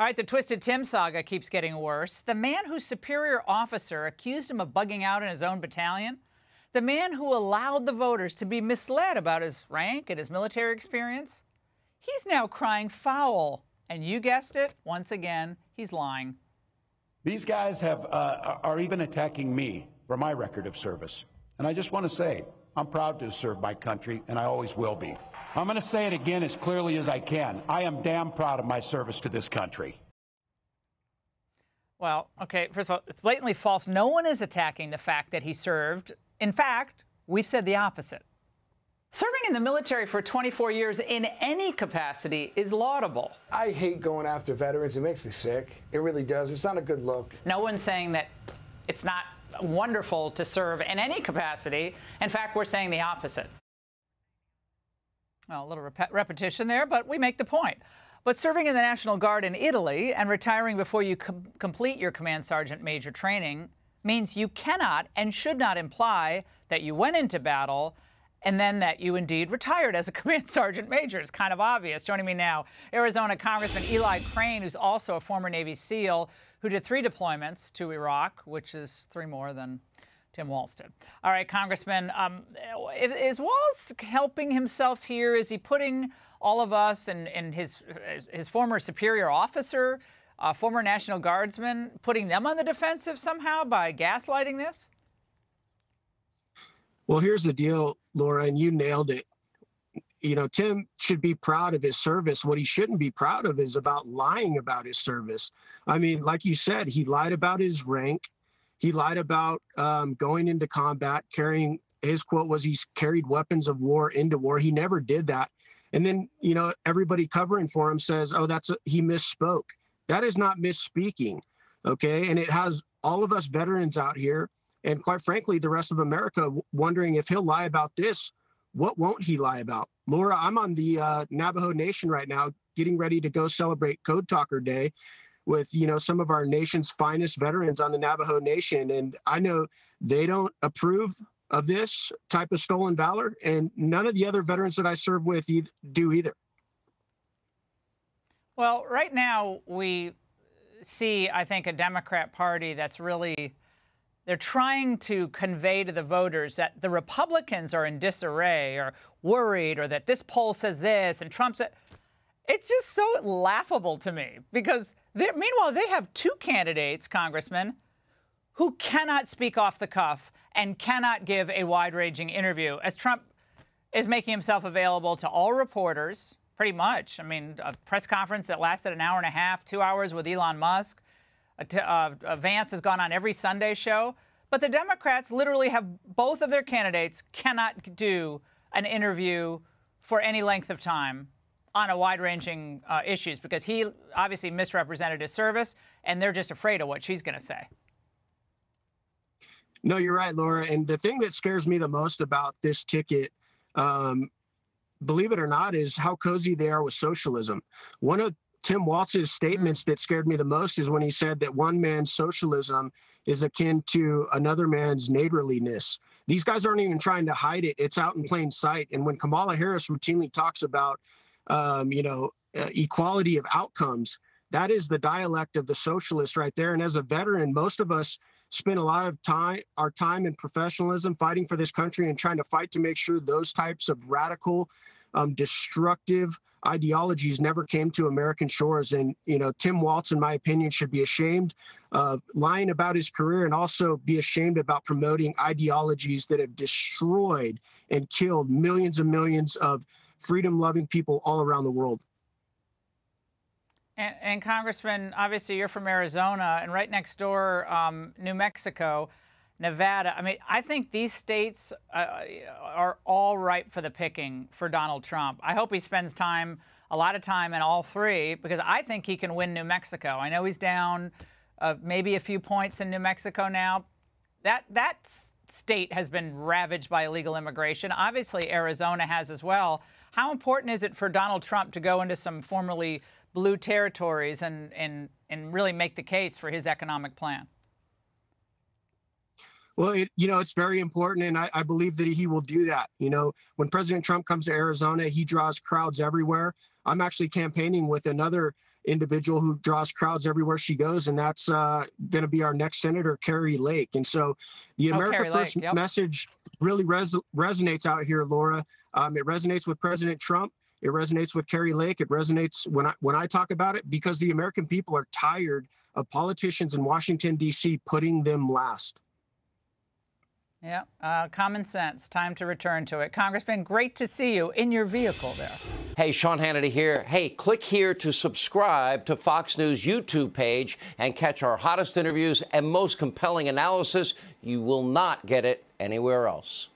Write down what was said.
All right, the Twisted Tim saga keeps getting worse. The man whose superior officer accused him of bugging out in his own battalion, the man who allowed the voters to be misled about his rank and his military experience, he's now crying foul. And you guessed it, once again, he's lying. These guys are even attacking me for my record of service. And I just want to say, I'm proud to serve my country, and I always will be. I'm going to say it again as clearly as I can. I am damn proud of my service to this country. Well, okay, first of all, it's blatantly false. No one is attacking the fact that he served. In fact, we've said the opposite. Serving in the military for 24 years in any capacity is laudable. I hate going after veterans. It makes me sick. It really does. It's not a good look. No one's saying that it's not wonderful to serve in any capacity. In fact, we're saying the opposite. Well, a little repetition there, but we make the point. But serving in the National Guard in Italy and retiring before you complete your command sergeant major training means you cannot and should not imply that you went into battle and then that you indeed retired as a command sergeant major. It's kind of obvious. Joining me now, Arizona Congressman Eli Crane, who's also a former Navy SEAL, who did 3 deployments to Iraq, which is 3 more than Tim Walz did. All right, Congressman, is Walz helping himself here? Is he putting all of us and his former superior officer, former National Guardsman, putting them on the defensive somehow by gaslighting this? Well, here's the deal, Laura, and you nailed it. You know, Tim should be proud of his service. What he shouldn't be proud of is about lying about his service. I mean, like you said, he lied about his rank. He lied about going into combat, carrying, his quote was he carried weapons of war into war. He never did that. And then, you know, everybody covering for him says, oh, he misspoke. That is not misspeaking, okay? And it has all of us veterans out here, and quite frankly, the rest of America wondering if he'll lie about this, what won't he lie about? Laura, I'm on the Navajo Nation right now, getting ready to go celebrate Code Talker Day with, you know, some of our nation's finest veterans on the Navajo Nation. And I know they don't approve of this type of stolen valor, and none of the other veterans that I serve with do either. Well, right now we see, I think, a Democrat Party that's really, they're trying to convey to the voters that the Republicans are in disarray or worried, or that this poll says this and Trump said. It's just so laughable to me because meanwhile, they have 2 candidates, Congressman, who cannot speak off the cuff and cannot give a wide-ranging interview, as Trump is making himself available to all reporters, pretty much. I mean, a press conference that lasted an hour and a half, 2 hours with Elon Musk. Vance has gone on every Sunday show. But the Democrats literally have both of their candidates cannot do an interview for any length of time on a wide-ranging issues because he obviously misrepresented his service, and they're just afraid of what she's going to say. No, you're right, Laura. And the thing that scares me the most about this ticket, believe it or not, is how cozy they are with socialism. One of Tim Walz's statements that scared me the most is when he said that one man's socialism is akin to another man's neighborliness. These guys aren't even trying to hide it. It's out in plain sight. And when Kamala Harris routinely talks about, equality of outcomes, that is the dialect of the socialist right there. And as a veteran, most of us spend a lot of our time in professionalism fighting for this country and trying to fight to make sure those types of radical, destructive ideologies never came to American shores. And, you know, Tim Walz, in my opinion, should be ashamed of lying about his career and also be ashamed about promoting ideologies that have destroyed and killed millions and millions of freedom-loving people all around the world. And Congressman, obviously you're from Arizona, and right next door, New Mexico, Nevada. I mean, I think these states are all ripe for the picking for Donald Trump. I hope he spends a lot of time in all 3, because I think he can win New Mexico. I know he's down maybe a few points in New Mexico now. That state has been ravaged by illegal immigration. Obviously, Arizona has as well. How important is it for Donald Trump to go into some formerly blue territories and really make the case for his economic plan? Well, it's very important, and I believe that he will do that. You know, when President Trump comes to Arizona, he draws crowds everywhere. I'm actually campaigning with another individual who draws crowds everywhere she goes, and that's going to be our next senator, Kari Lake. And so the America First message really resonates out here, Laura. It resonates with President Trump. It resonates with Kari Lake. It resonates when I talk about it, because the American people are tired of politicians in Washington, D.C. putting them last. Yeah, common sense. Time to return to it. Congressman, great to see you in your vehicle there. Hey, Sean Hannity here. Hey, click here to subscribe to Fox News YouTube page and catch our hottest interviews and most compelling analysis. You will not get it anywhere else.